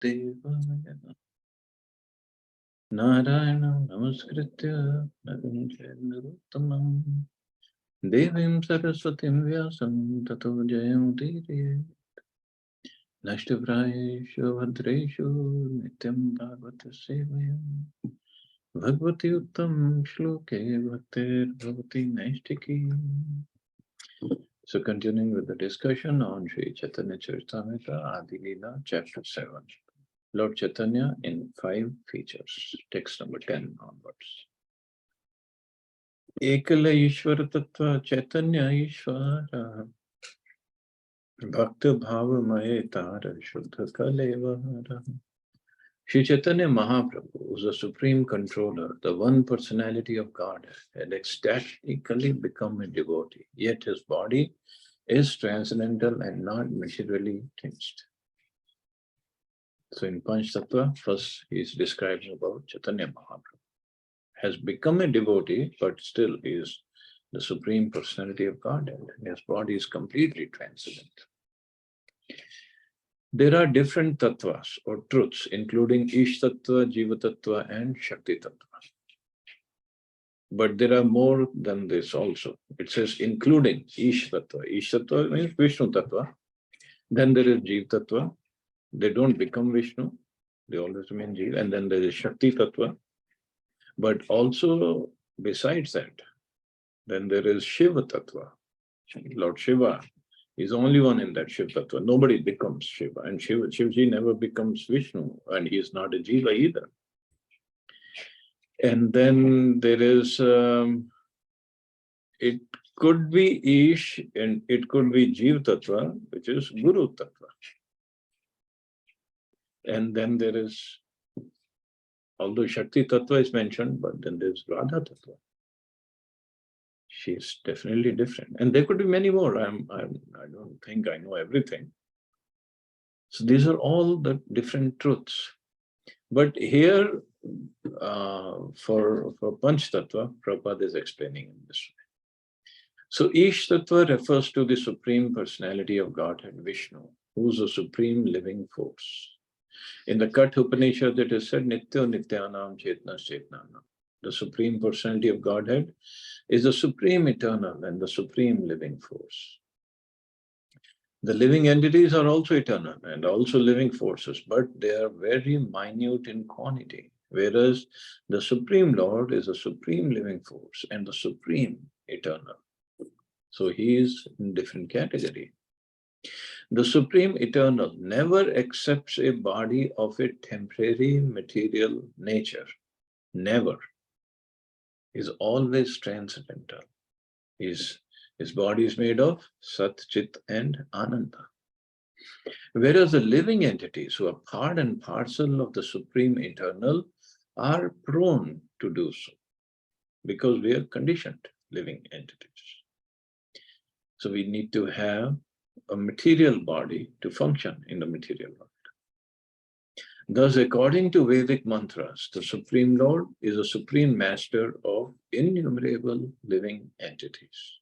Devaya Narayanam Namaskritya Naram Narottamam Devim Saraswatim Vyasam Tato Jayamudire Nashtavrayeshu Bhadreshu Nityam Bhagavata Sevayam Bhagavati Uttam Shloke Bhaktir Bhavati Naistiki. So continuing with the discussion on Sri Chaitanya Charitamrita, Adi Lila, chapter 7. Lord Chaitanya in 5 features. Text number 10 onwards. Ekala Ishvara Tattva Chaitanya Ishvara Bhakta Bhava Mayetara Shuddha Kalevara. Sri Chaitanya Mahaprabhu is the supreme controller, the one personality of God, had ecstatically become a devotee, yet his body is transcendental and not materially tinged. So in Panch Tattva, first he is describing about Chaitanya Mahaprabhu. Has become a devotee, but still is the supreme personality of God, and his body is completely transcendent. There are different tattvas or truths, including Ish Tattva, Jiva Tattva, and Shakti Tattva. But there are more than this also. It says including Ish Tattva. Ish Tattva means Vishnu Tattva. Then there is Jiva Tattva. They don't become Vishnu. They always remain Jiva. And then there is Shakti Tattva. But also, besides that, then there is Shiva Tattva. Lord Shiva is the only one in that Shiva Tattva. Nobody becomes Shiva. And Shivji never becomes Vishnu. And he is not a Jiva either. And then there is, it could be Ish and it could be Jiva Tattva, which is Guru Tattva. And then there is, although Shakti Tattva is mentioned, but then there's Radha Tattva. She's definitely different. And there could be many more. I don't think I know everything. So these are all the different truths. But here, for Panch Tattva, Prabhupada is explaining in this way. So Ish Tattva refers to the Supreme Personality of Godhead, Vishnu, who is a supreme living force. In the Katha Upanishad, it is said, Nitya Nityanam Chetna Chetnanam. The Supreme Personality of Godhead is the supreme eternal and the supreme living force. The living entities are also eternal and also living forces, but they are very minute in quantity, whereas the Supreme Lord is a supreme living force and the supreme eternal. So he is in different category. The Supreme Eternal never accepts a body of a temporary material nature. Never. Is always transcendental. His body is made of Sat, Chit, and Ananda. Whereas the living entities who are part and parcel of the Supreme Eternal are prone to do so because we are conditioned living entities. So we need to have a material body to function in the material world. Thus, according to Vedic mantras, the Supreme Lord is a supreme master of innumerable living entities.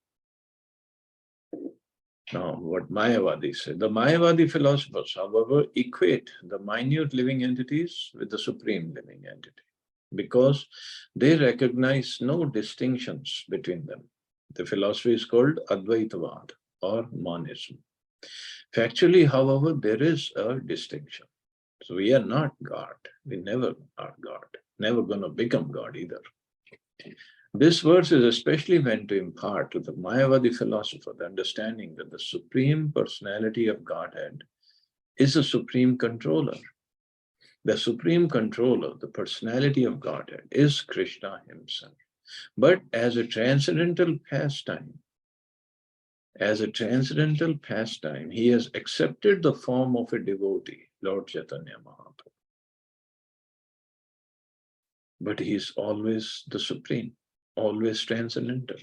Now, what Mayavadi said, the Mayavadi philosophers, however, equate the minute living entities with the supreme living entity because they recognize no distinctions between them. The philosophy is called Advaitavad or monism. Factually, however, there is a distinction. So we are not God. We never are God. Never going to become God either. This verse is especially meant to impart to the Mayavadi philosopher the understanding that the Supreme Personality of Godhead is a supreme controller. The supreme controller, the personality of Godhead, is Krishna himself. But as a transcendental pastime, he has accepted the form of a devotee, Lord Chaitanya Mahaprabhu. But he is always the supreme, always transcendental.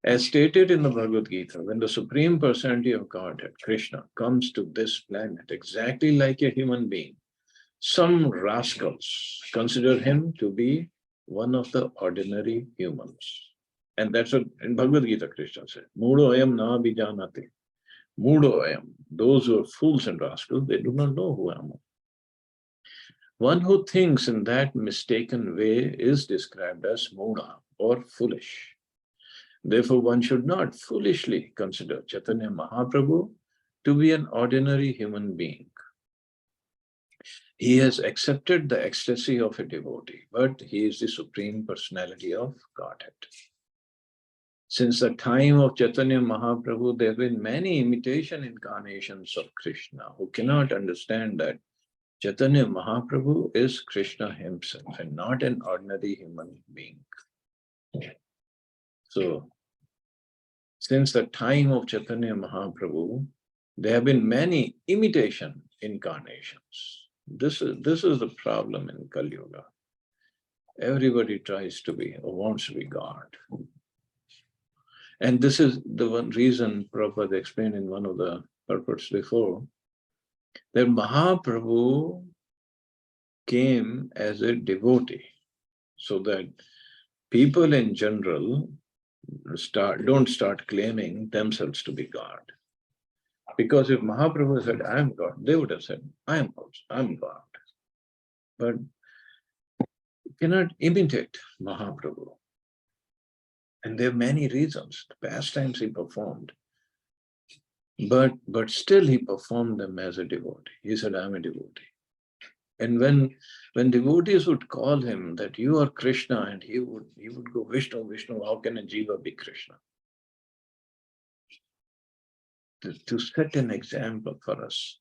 As stated in the Bhagavad Gita, when the Supreme Personality of Godhead, Krishna, comes to this planet exactly like a human being, some rascals consider him to be one of the ordinary humans. And that's what in Bhagavad Gita Krishna said, Mudo ayam na bijanati. Mudo I am. Those who are fools and rascals, they do not know who I am. One who thinks in that mistaken way is described as Muda or foolish. Therefore, one should not foolishly consider Chaitanya Mahaprabhu to be an ordinary human being. He has accepted the ecstasy of a devotee, but he is the Supreme Personality of Godhead. Since the time of Chaitanya Mahaprabhu, there have been many imitation incarnations of Krishna who cannot understand that Chaitanya Mahaprabhu is Krishna himself and not an ordinary human being. So, since the time of Chaitanya Mahaprabhu, there have been many imitation incarnations. This is the problem in Kali Yuga. Everybody tries to be or wants to be God. And this is the one reason Prabhupada explained in one of the purports before, that Mahaprabhu came as a devotee, so that people in general don't start claiming themselves to be God. Because if Mahaprabhu said, I am God, they would have said, I'm God. But you cannot imitate Mahaprabhu. And there are many reasons. The pastimes he performed, but still he performed them as a devotee. He said, I'm a devotee. And when devotees would call him that you are Krishna, and he would go, Vishnu, Vishnu, how can a jiva be Krishna? To set an example for us.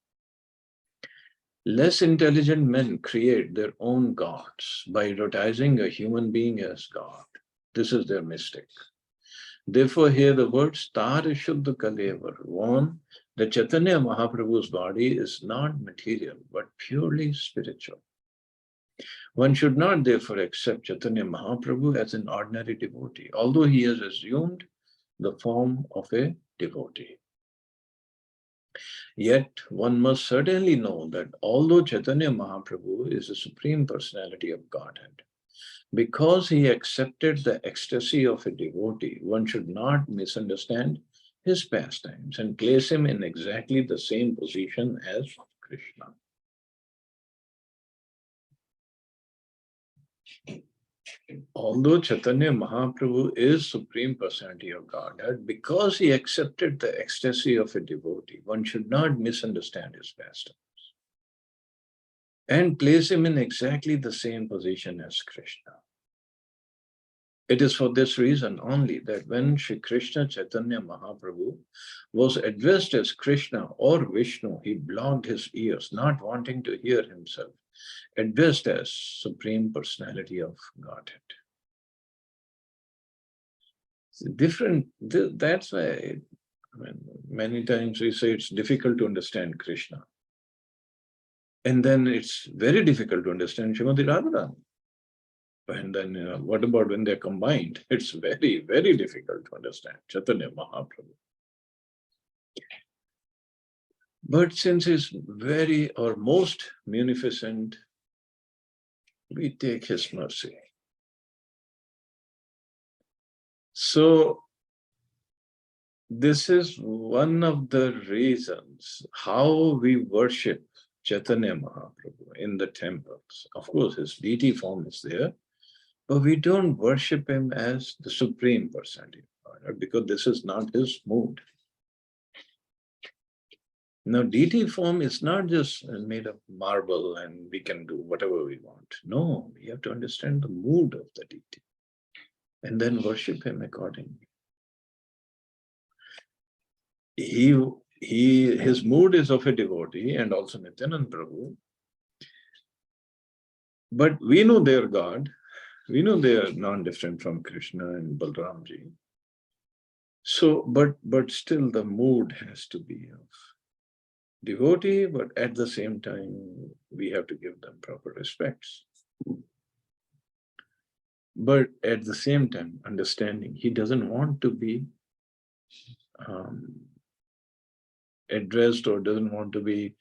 Less intelligent men create their own gods by advertising a human being as God. This is their mistake. Therefore, here the words Tara Shuddha Kalevar warn that Chaitanya Mahaprabhu's body is not material, but purely spiritual. One should not therefore accept Chaitanya Mahaprabhu as an ordinary devotee, although he has assumed the form of a devotee. Yet one must certainly know that although Chaitanya Mahaprabhu is the Supreme Personality of Godhead, because he accepted the ecstasy of a devotee, one should not misunderstand his pastimes and place him in exactly the same position as Krishna. Although Chaitanya Mahaprabhu is Supreme Personality of Godhead, because he accepted the ecstasy of a devotee, one should not misunderstand his pastimes and place him in exactly the same position as Krishna. It is for this reason only that when Shri Krishna Chaitanya Mahaprabhu was addressed as Krishna or Vishnu, he blocked his ears, not wanting to hear himself addressed as Supreme Personality of Godhead. It's different, that's why many times we say it's difficult to understand Krishna. And then it's very difficult to understand Srimati Radharani. And then what about when they're combined? It's very, very difficult to understand Chaitanya Mahaprabhu. But since he's very or most munificent, we take his mercy. So this is one of the reasons how we worship Chaitanya Mahaprabhu in the temples. Of course, his deity form is there, but we don't worship him as the Supreme Personality of God, because this is not his mood. Now, deity form is not just made of marble and we can do whatever we want. No, we have to understand the mood of the deity and then worship him accordingly. His mood is of a devotee and also Nityananda Prabhu. But we know they are God. We know they are non-different from Krishna and Balramji. So, but still the mood has to be of devotee, but at the same time, we have to give them proper respects. But at the same time, understanding he doesn't want to be addressed or doesn't want to be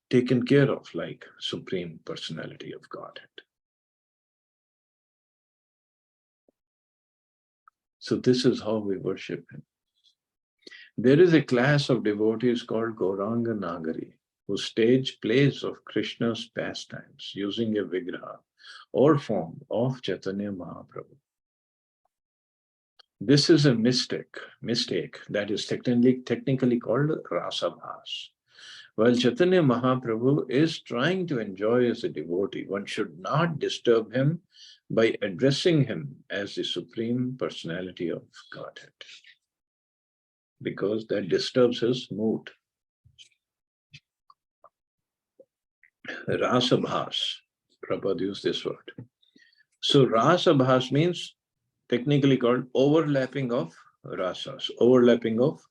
taken care of like Supreme Personality of Godhead. So this is how we worship him. There is a class of devotees called Gauranga Nagari who stage plays of Krishna's pastimes using a vigraha or form of Chaitanya Mahaprabhu. This is a mistake that is technically called rasabhas. While Chaitanya Mahaprabhu is trying to enjoy as a devotee, one should not disturb him by addressing him as the Supreme Personality of Godhead, because that disturbs his mood. Rasabhas, Prabhupada used this word. So rasabhas means technically called overlapping of rasas, overlapping of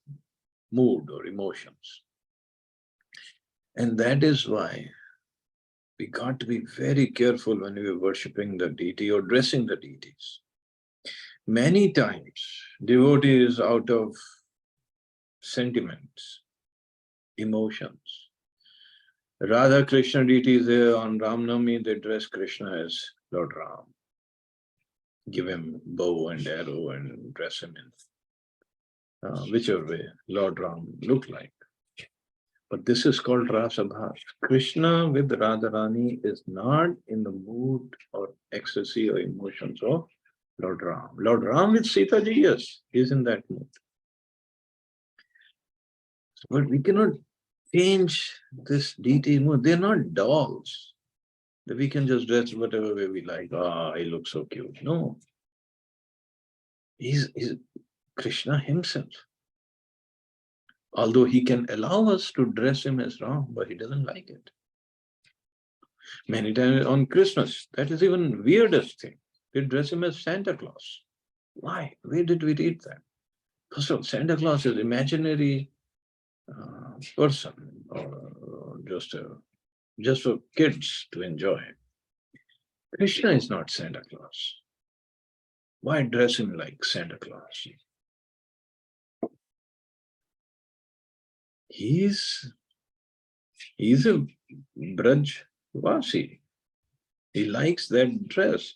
mood or emotions. And that is why we got to be very careful when we are worshipping the deity or dressing the deities. Many times, devotees out of sentiments, emotions. Radha Krishna deities there on Ramnami, they dress Krishna as Lord Ram. Give him bow and arrow and dress him in whichever way Lord Ram looked like. But this is called Rasabhas. Krishna with Radharani is not in the mood or ecstasy or emotions of Lord Ram. Lord Ram with Sita ji, yes, is in that mood. But we cannot change this deity mood. They're not dolls that we can just dress whatever way we like. Ah, he looks so cute. No. He's Krishna himself. Although he can allow us to dress him as Ram, but he doesn't like it. Many times on Christmas, that is even weirdest thing. They dress him as Santa Claus. Why? Where did we read that? First of all, Santa Claus is imaginary person, or just for kids to enjoy. Krishna is not Santa Claus. Why dress him like Santa Claus? He's a Braj Vasi. He likes that dress.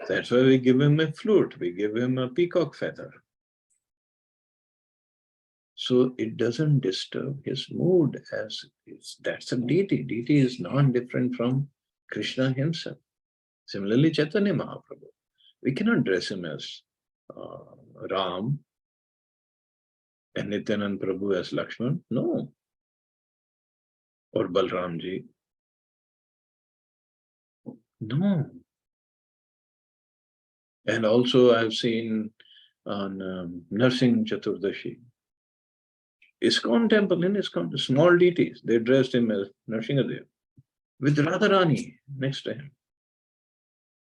That's why we give him a flute, we give him a peacock feather. So it doesn't disturb his mood as that's a deity. Deity is not different from Krishna himself. Similarly, Chaitanya Mahaprabhu. We cannot dress him as Ram and Nityanand Prabhu as Lakshman. No. Or Balramji. No. And also I've seen on Narsingh Chaturdashi, ISKCON temple, in ISKCON, small deities, they dressed him as Nrsimhadev with Radharani next to him.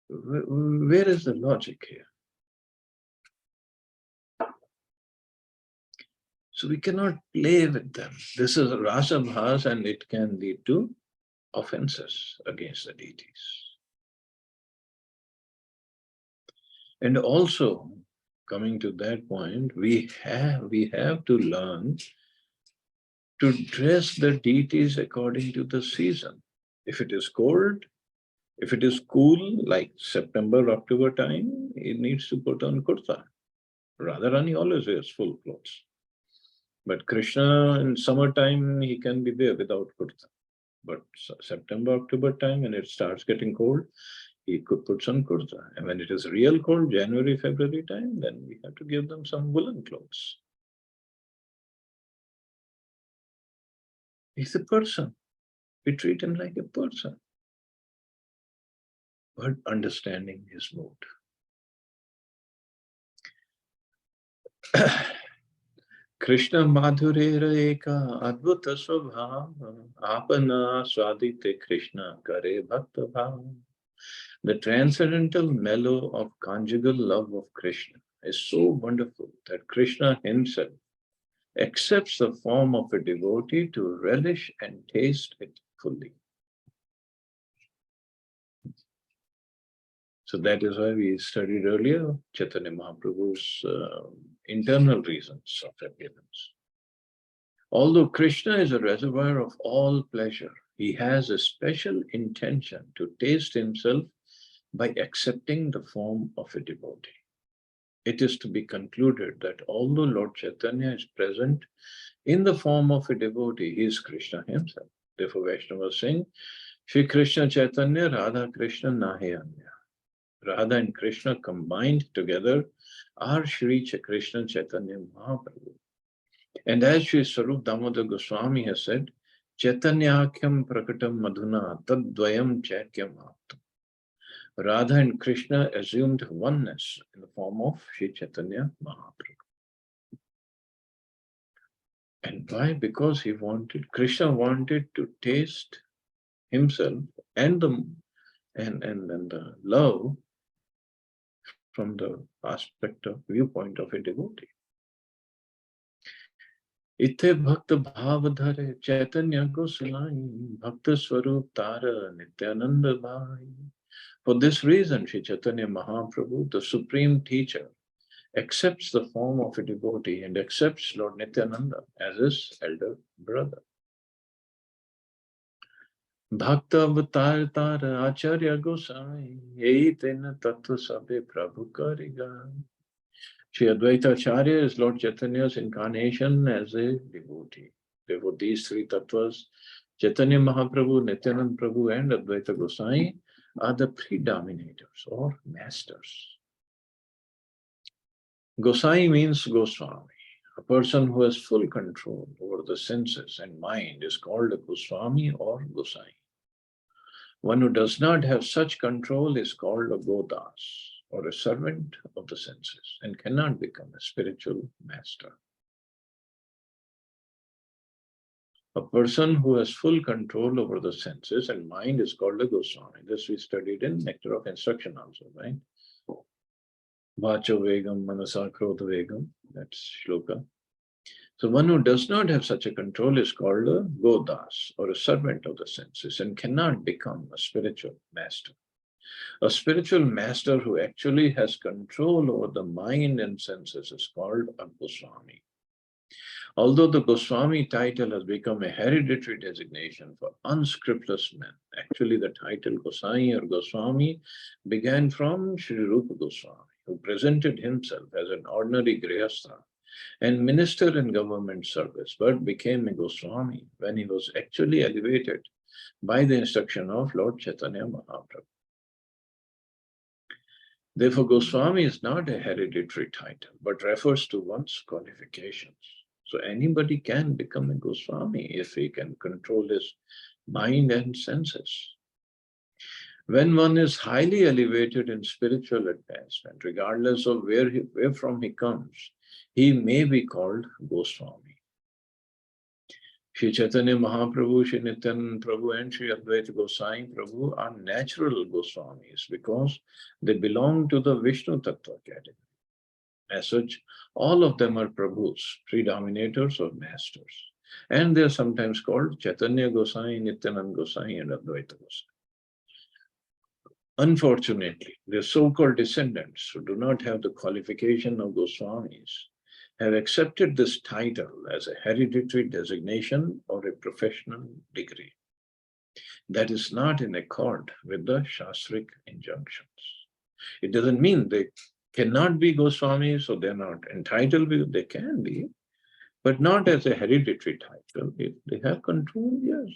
Where is the logic here? So we cannot play with them. This is rasabhas and it can lead to offenses against the deities. And also, coming to that point, we have to learn to dress the deities according to the season. If it is cold, if it is cool, like September, October time, it needs to put on kurta. Radharani always wears full clothes. But Krishna in summertime, he can be there without kurta. But September, October time, when it starts getting cold, he could put some kurta. And when it is real cold, January, February time, then we have to give them some woolen clothes. He's a person. We treat him like a person, but understanding his mood. Krishna Madhurera Eka Adbhuta Swabhava Apana Swadite Krishna Kare Bhakta Bhava. The transcendental mellow of conjugal love of Krishna is so wonderful that Krishna himself accepts the form of a devotee to relish and taste it fully. So that is why we studied earlier Chaitanya Mahaprabhu's internal reasons of appearance. Although Krishna is a reservoir of all pleasure, he has a special intention to taste himself by accepting the form of a devotee. it is to be concluded that although Lord Chaitanya is present in the form of a devotee, he is Krishna himself. Therefore, Vaishnavas sing, Shri Krishna Chaitanya, Radha Krishna Nahe Anya. Radha and Krishna combined together are Shri Krishna Chaitanya Mahaprabhu. And as Shri Sarup Damodar Goswami has said, Chaitanyakyam Prakatam Madhuna Tadvayam Chakyam Aptam. Radha and Krishna assumed oneness in the form of Shri Chaitanya Mahaprabhu. And why? Because Krishna wanted to taste himself and the love from the aspect of viewpoint of a devotee. Ithe bhakta bhav dhare chaitanya gosai bhakta swarup tara nityananda bhai. For this reason, Sri Chaitanya Mahaprabhu, the supreme teacher, accepts the form of a devotee and accepts Lord Nityananda as his elder brother. Bhakta avatar tara acharya gosai eitena tattva sabhe prabhu kariga. Sri Advaita Acharya is Lord Chaitanya's incarnation as a devotee. Therefore, these three tattvas, Chaitanya Mahaprabhu, Nityanand Prabhu, and Advaita Gosai, are the predominators or masters. Gosai means Goswami. A person who has full control over the senses and mind is called a Goswami or Gosai. One who does not have such control is called a Godas, or a servant of the senses, and cannot become a spiritual master. A person who has full control over the senses and mind is called a Goswami. This we studied in Nectar of Instruction also, right? Vacho Vegam, Manasa Krodha Vegam, that's shloka. So one who does not have such a control is called a Godas, or a servant of the senses, and cannot become a spiritual master. A spiritual master who actually has control over the mind and senses is called a Goswami. Although the Goswami title has become a hereditary designation for unscrupulous men, actually the title Gosai or Goswami began from Sri Rupa Goswami, who presented himself as an ordinary Grihastha and minister in government service, but became a Goswami when he was actually elevated by the instruction of Lord Chaitanya Mahaprabhu. Therefore, Goswami is not a hereditary title, but refers to one's qualifications. So anybody can become a Goswami if he can control his mind and senses. When one is highly elevated in spiritual advancement, regardless of where from he comes, he may be called Goswami. Shri Chaitanya Mahaprabhu, Shri Nityananda Prabhu, and Shri Advaita Gosai Prabhu are natural Goswamis because they belong to the Vishnu Tattva category. As such, all of them are Prabhus, predominators or masters. And they are sometimes called Chaitanya Gosai, Nityananda Gosai, and Advaita Gosai. Unfortunately, their so-called descendants who do not have the qualification of Goswamis have accepted this title as a hereditary designation or a professional degree. That is not in accord with the Shastric injunctions. It doesn't mean they cannot be Goswamis, so they're not entitled to, they can be, but not as a hereditary title. If they have control, yes,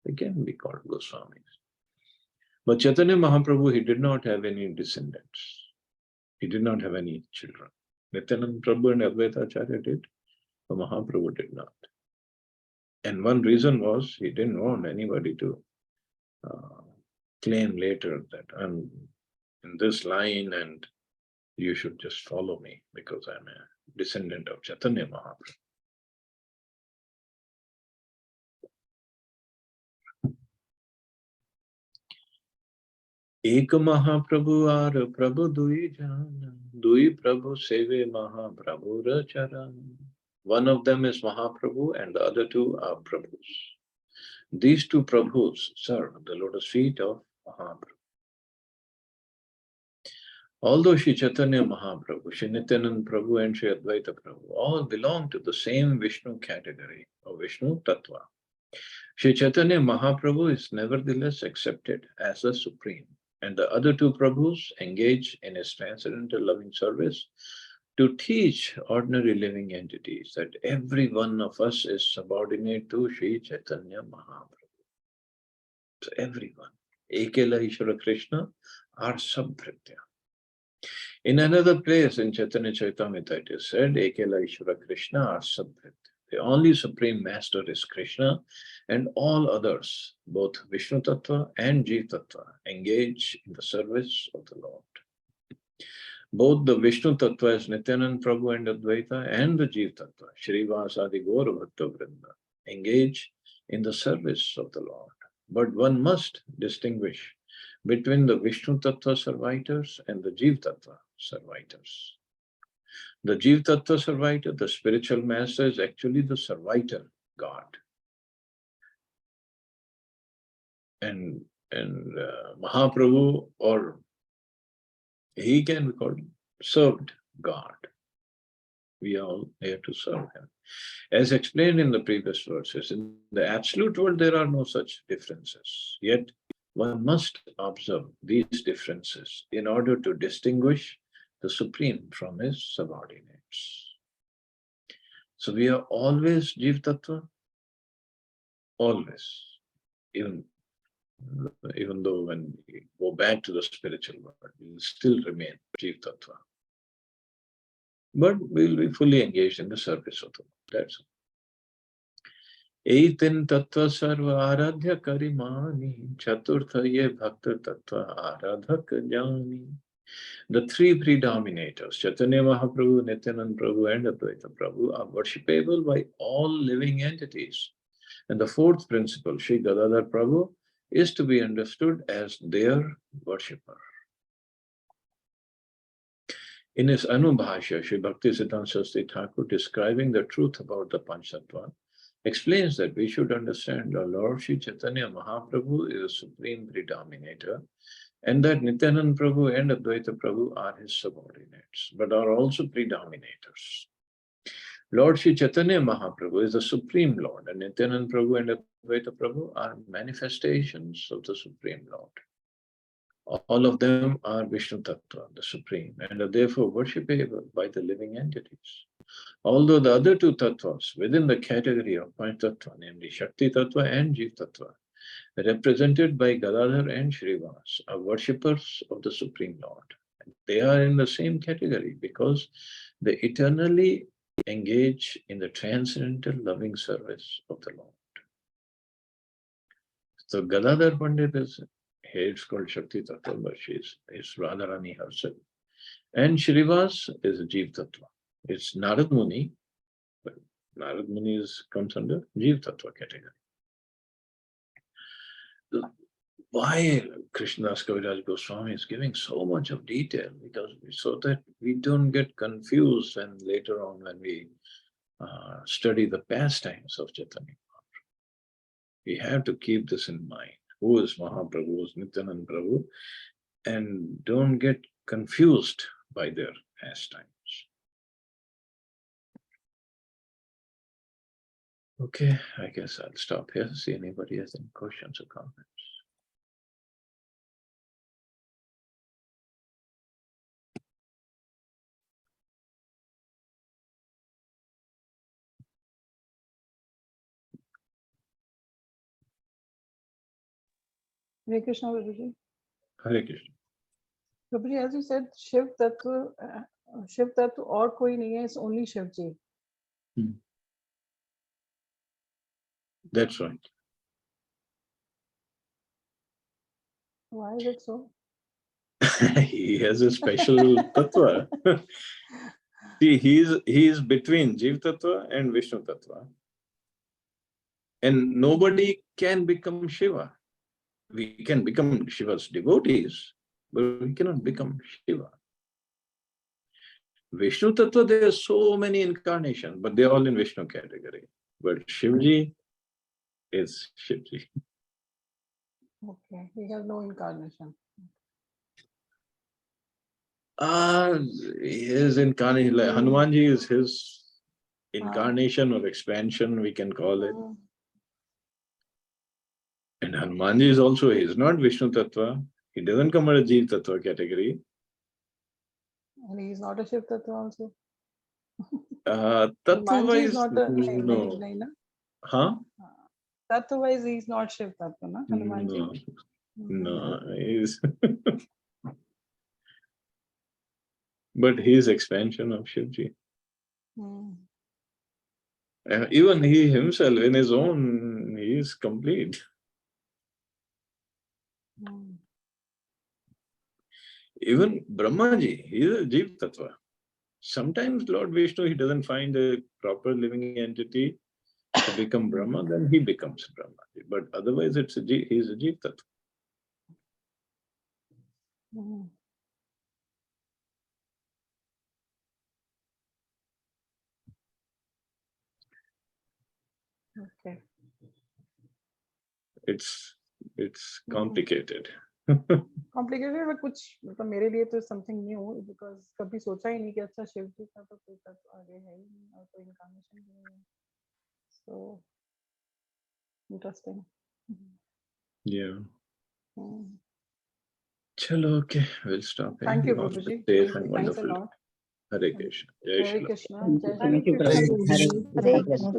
they can be called Goswamis. But Chaitanya Mahaprabhu, he did not have any descendants. He did not have any children. Nityananda Prabhu and Advaita Acharya did, but Mahaprabhu did not. And one reason was he didn't want anybody to claim later that I'm in this line and you should just follow me because I'm a descendant of Chaitanya Mahaprabhu. Ek Mahaprabhu ar Prabhu dui jana, dui Prabhu seve Mahaprabhu racharan. One of them is Mahaprabhu and the other two are Prabhus. These two Prabhus serve the lotus feet of Mahaprabhu. Although Sri Chaitanya Mahaprabhu, Sri Nityananda Prabhu and Sri Advaita Prabhu all belong to the same Vishnu category of Vishnu Tattva, Sri Chaitanya Mahaprabhu is nevertheless accepted as the supreme, and the other two Prabhus engage in his transcendental loving service to teach ordinary living entities that every one of us is subordinate to Sri Chaitanya Mahaprabhu. So everyone. Ekela Ishvara Krishna are Sabhritya. In another place in Chaitanya Charitamrita it is said, Ekela Ishvara Krishna are Sabhritya. The only Supreme Master is Krishna, and all others, both Vishnu Tattva and Jeev Tattva, engage in the service of the Lord. Both the Vishnu Tattva as Nityanand Prabhu and Advaita and the Jeev Tattva, Shrivas Adi Gaura Bhakta Vrinda, engage in the service of the Lord. But one must distinguish between the Vishnu Tattva servitors and the Jeev Tattva servitors. The Jeev Tattva servitor, the spiritual master, is actually the servitor God. And Mahaprabhu, or he can be called served God. We all have to serve him. As explained in the previous verses, in the absolute world there are no such differences. Yet one must observe these differences in order to distinguish the Supreme from his subordinates. So we are always Jeev Tattva, always. Even though when we go back to the spiritual world, we will still remain Jeev Tattva. But we will be fully engaged in the service of the Lord. That's all. Eitin Tattva Sarva Aradhya Karimani Chaturtha Ye Bhakta Tattva Aradhak Jani. The three predominators, Chaitanya Mahaprabhu, Nityanand Prabhu, and Advaita Prabhu, are worshipable by all living entities. And the fourth principle, Sri Gadadhar Prabhu, is to be understood as their worshipper. In his Anubhashya, Sri Bhaktisiddhanta Saraswati Thakur, describing the truth about the Panchatattva, explains that we should understand our Lord Sri Chaitanya Mahaprabhu is a supreme predominator, and that Nityanand Prabhu and Advaita Prabhu are his subordinates, but are also predominators. Lord Sri Chaitanya Mahaprabhu is the Supreme Lord, and Nityanand Prabhu and Advaita Prabhu are manifestations of the Supreme Lord. All of them are Vishnu Tattva, the Supreme, and are therefore worshipable by the living entities. Although the other two tattvas within the category of Panchatattva, namely Shakti Tattva and Jeev Tattva, represented by Gadadhar and Shrivas, are worshippers of the Supreme Lord. They are in the same category because they eternally engage in the transcendental loving service of the Lord. So Gadadhar Pandit is, here it's called Shakti Tattva, but she is Radharani herself. And Shrivas is a Jeev Tattva. It's Narad Muni, but Narad Muni comes under Jeev Tattva category. Why Krishnadas Kaviraj Goswami is giving so much of detail? Because so that we don't get confused, and later on when we study the pastimes of Chaitanya Mahaprabhu, we have to keep this in mind. Who is Mahaprabhu, who is Nityanand Prabhu, and don't get confused by their pastimes. Okay, I guess I'll stop here. See anybody has any questions or comments. Hare Krishna, Prabhuji. Hare Krishna. Prabhuji, as you said, Shiv Tattva or koi nahi hai, it's only Shiv Ji. That's right. Why is it so? He has a special tattva. See, he is between Jeev Tattva and Vishnu Tattva. And nobody can become Shiva. We can become Shiva's devotees, but we cannot become Shiva. Vishnu Tattva, there are so many incarnations, but they're all in Vishnu category. But Shivji is Shivji. Okay, he has no incarnation. His incarnation, like Hanumanji is his incarnation or expansion, we can call it. And Hanumanji is also, he is not Vishnu Tattva. He doesn't come under Jeev Tattva category. And he is not a Shiv Tattva also? Hanuman ji is Tattva-wise, not a no. nahi na. Huh? Tattva-wise, he is not Shiv Tattva, na Hanuman ji. No, he's but he's expansion of Shivji. Even he himself, in his own, he is complete. Even Brahmaji, he is a Jeev Tattva. Sometimes Lord Vishnu, he doesn't find a proper living entity to become Brahma, then he becomes Brahmaji. But otherwise, he is a Jeev Tattva. Okay. It's complicated. Complicated, but कुछ मतलब मेरे लिए तो something new because कभी सोचा ही नहीं कि अच्छा शिव जी का तो कोई तत्व आगे है ही नहीं और कोई incarnation भी नहीं है. So interesting. Yeah. Chalo, okay, we'll stop here. Thank you, You all Prabhuji. safe and Thanks a wonderful. lot. Hare Krishna. Jai Hare Shri Ram. Krishna. Thank you. Jai Thank Shri you, Krishna. Prabhu. Hare Hare Krishna.